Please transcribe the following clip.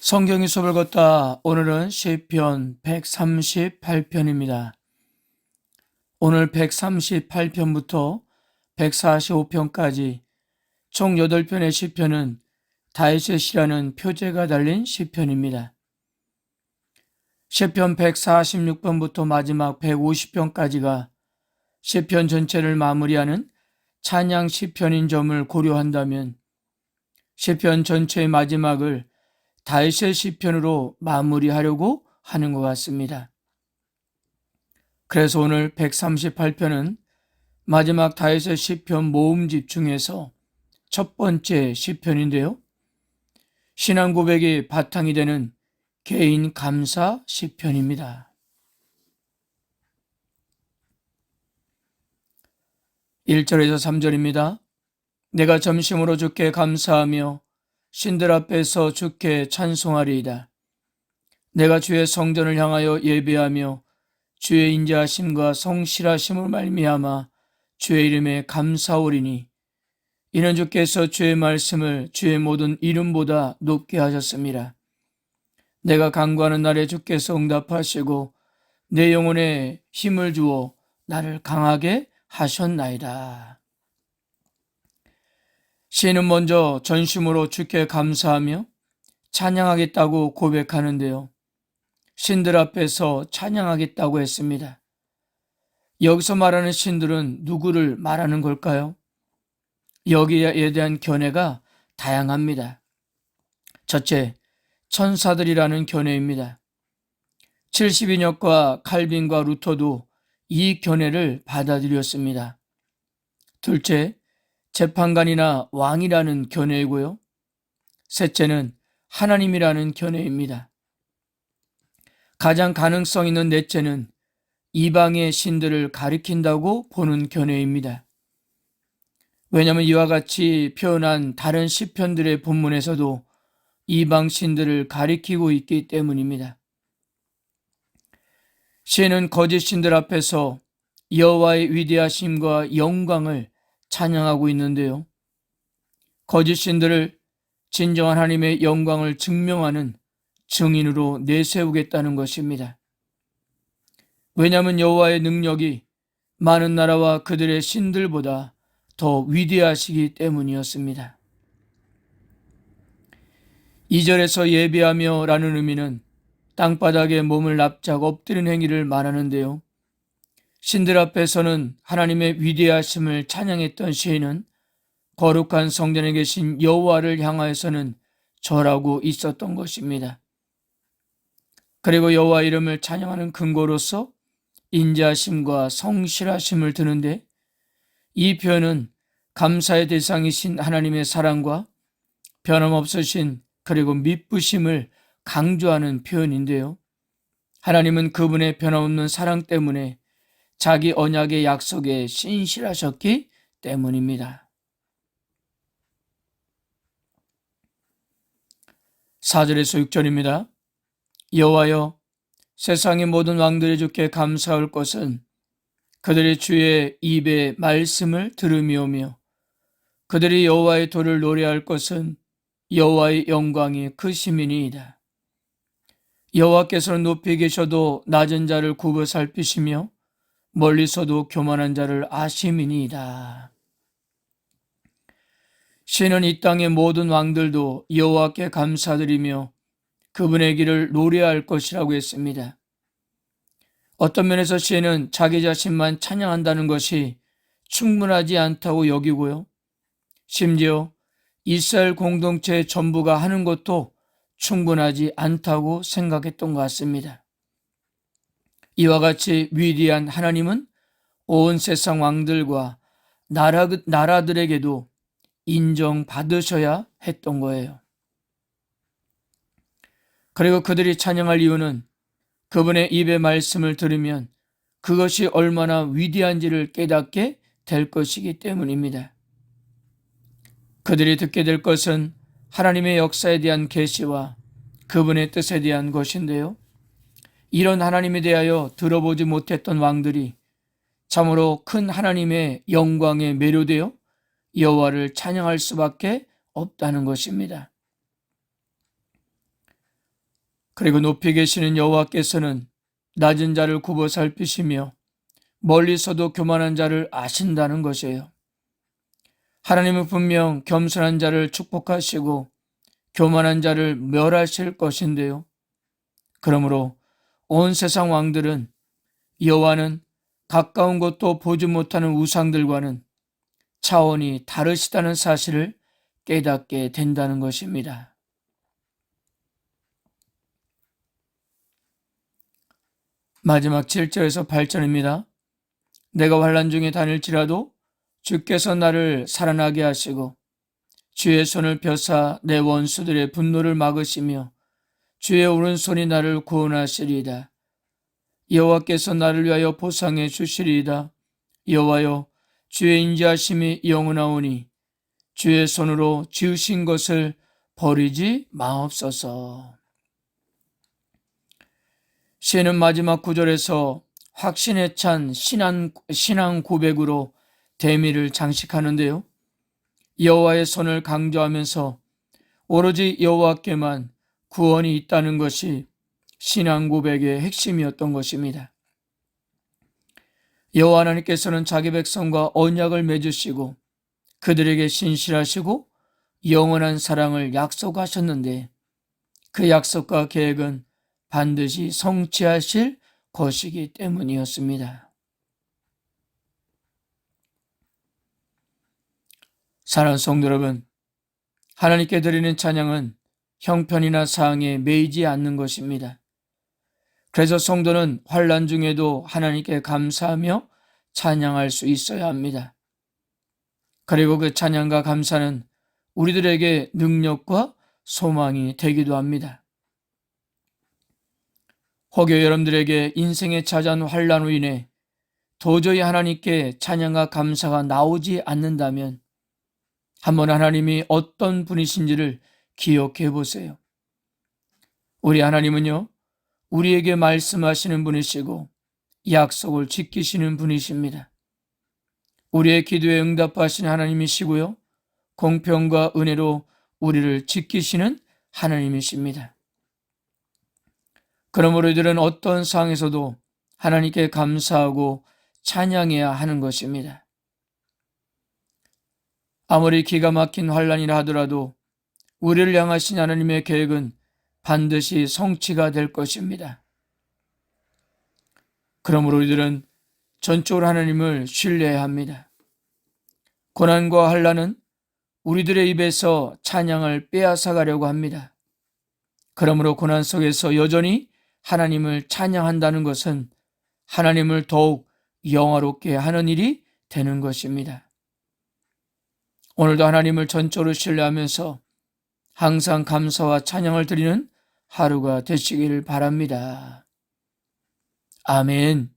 성경이 수업을 걷다. 오늘은 시편 138편입니다. 오늘 138편부터 145편까지 총 8편의 시편은 다윗의 시라는 표제가 달린 시편입니다. 시편 146편부터 마지막 150편까지가 시편 전체를 마무리하는 찬양 시편인 점을 고려한다면 시편 전체의 마지막을 다윗의 시편으로 마무리하려고 하는 것 같습니다. 그래서 오늘 138편은 마지막 다윗의 시편 모음집 중에서 첫 번째 시편인데요. 신앙 고백이 바탕이 되는 개인 감사 시편입니다. 1절에서 3절입니다. 내가 점심으로 주께 감사하며 신들 앞에서 주께 찬송하리이다. 내가 주의 성전을 향하여 예배하며 주의 인자하심과 성실하심을 말미암아 주의 이름에 감사오리니 이는 주께서 주의 말씀을 주의 모든 이름보다 높게 하셨습니다. 내가 간구하는 날에 주께서 응답하시고 내 영혼에 힘을 주어 나를 강하게 하셨나이다. 시인은 먼저 전심으로 주께 감사하며 찬양하겠다고 고백하는데요. 신들 앞에서 찬양하겠다고 했습니다. 여기서 말하는 신들은 누구를 말하는 걸까요? 여기에 대한 견해가 다양합니다. 첫째, 천사들이라는 견해입니다. 72녀과 칼빈과 루터도 이 견해를 받아들였습니다. 둘째, 재판관이나 왕이라는 견해이고요. 셋째는 하나님이라는 견해입니다. 가장 가능성 있는 넷째는 이방의 신들을 가리킨다고 보는 견해입니다. 왜냐하면 이와 같이 표현한 다른 시편들의 본문에서도 이방 신들을 가리키고 있기 때문입니다. 시인은 거짓 신들 앞에서 여호와의 위대하심과 영광을 찬양하고 있는데요. 거짓 신들을 진정한 하나님의 영광을 증명하는 증인으로 내세우겠다는 것입니다. 왜냐하면 여호와의 능력이 많은 나라와 그들의 신들보다 더 위대하시기 때문이었습니다. 2절에서 예배하며 라는 의미는 땅바닥에 몸을 납작 엎드린 행위를 말하는데요. 신들 앞에서는 하나님의 위대하심을 찬양했던 시인은 거룩한 성전에 계신 여호와를 향하여서는 절하고 있었던 것입니다. 그리고 여호와 이름을 찬양하는 근거로서 인자하심과 성실하심을 드는데 이 표현은 감사의 대상이신 하나님의 사랑과 변함없으신 그리고 미쁘심을 강조하는 표현인데요. 하나님은 그분의 변함없는 사랑 때문에 자기 언약의 약속에 신실하셨기 때문입니다. 4절에서 6절입니다. 여호와여, 세상의 모든 왕들이 주께 감사할 것은 그들의 주의 입의 말씀을 들음이오며 그들이 여호와의 도를 노래할 것은 여호와의 영광이 크심이니이다. 여호와께서는 높이 계셔도 낮은 자를 굽어 살피시며 멀리서도 교만한 자를 아심이니이다. 시는 이 땅의 모든 왕들도 여호와께 감사드리며 그분의 길을 노래할 것이라고 했습니다. 어떤 면에서 시는 자기 자신만 찬양한다는 것이 충분하지 않다고 여기고요. 심지어 이스라엘 공동체 전부가 하는 것도 충분하지 않다고 생각했던 것 같습니다. 이와 같이 위대한 하나님은 온 세상 왕들과 나라들에게도 인정받으셔야 했던 거예요. 그리고 그들이 찬양할 이유는 그분의 입의 말씀을 들으면 그것이 얼마나 위대한지를 깨닫게 될 것이기 때문입니다. 그들이 듣게 될 것은 하나님의 역사에 대한 계시와 그분의 뜻에 대한 것인데요. 이런 하나님에 대하여 들어보지 못했던 왕들이 참으로 큰 하나님의 영광에 매료되어 여호와를 찬양할 수밖에 없다는 것입니다. 그리고 높이 계시는 여호와께서는 낮은 자를 굽어 살피시며 멀리서도 교만한 자를 아신다는 것이에요. 하나님은 분명 겸손한 자를 축복하시고 교만한 자를 멸하실 것인데요. 그러므로 온 세상 왕들은 여호와는 가까운 것도 보지 못하는 우상들과는 차원이 다르시다는 사실을 깨닫게 된다는 것입니다. 마지막 7절에서 8절입니다. 내가 환난 중에 다닐지라도 주께서 나를 살아나게 하시고 주의 손을 펴사 내 원수들의 분노를 막으시며 주의 오른손이 나를 구원하시리이다. 여호와께서 나를 위하여 보상해 주시리이다. 여호와여, 주의 인자하심이 영원하오니 주의 손으로 지으신 것을 버리지 마옵소서. 시는 마지막 구절에서 확신에 찬 신앙 고백으로 대미를 장식하는데요. 여호와의 손을 강조하면서 오로지 여호와께만 구원이 있다는 것이 신앙 고백의 핵심이었던 것입니다. 여호와 하나님께서는 자기 백성과 언약을 맺으시고 그들에게 신실하시고 영원한 사랑을 약속하셨는데 그 약속과 계획은 반드시 성취하실 것이기 때문이었습니다. 사랑하는 성도 여러분, 하나님께 드리는 찬양은 형편이나 사항에 매이지 않는 것입니다. 그래서 성도는 환난 중에도 하나님께 감사하며 찬양할 수 있어야 합니다. 그리고 그 찬양과 감사는 우리들에게 능력과 소망이 되기도 합니다. 혹여 여러분들에게 인생에 찾아온 환난으로 인해 도저히 하나님께 찬양과 감사가 나오지 않는다면 한번 하나님이 어떤 분이신지를 기억해 보세요. 우리 하나님은요, 우리에게 말씀하시는 분이시고 약속을 지키시는 분이십니다. 우리의 기도에 응답하시는 하나님이시고요, 공평과 은혜로 우리를 지키시는 하나님이십니다. 그러므로 이들은 어떤 상황에서도 하나님께 감사하고 찬양해야 하는 것입니다. 아무리 기가 막힌 환난이라 하더라도 우리를 향하신 하나님의 계획은 반드시 성취가 될 것입니다. 그러므로 우리들은 전적으로 하나님을 신뢰해야 합니다. 고난과 환난은 우리들의 입에서 찬양을 빼앗아가려고 합니다. 그러므로 고난 속에서 여전히 하나님을 찬양한다는 것은 하나님을 더욱 영화롭게 하는 일이 되는 것입니다. 오늘도 하나님을 전적으로 신뢰하면서 항상 감사와 찬양을 드리는 하루가 되시길 바랍니다. 아멘.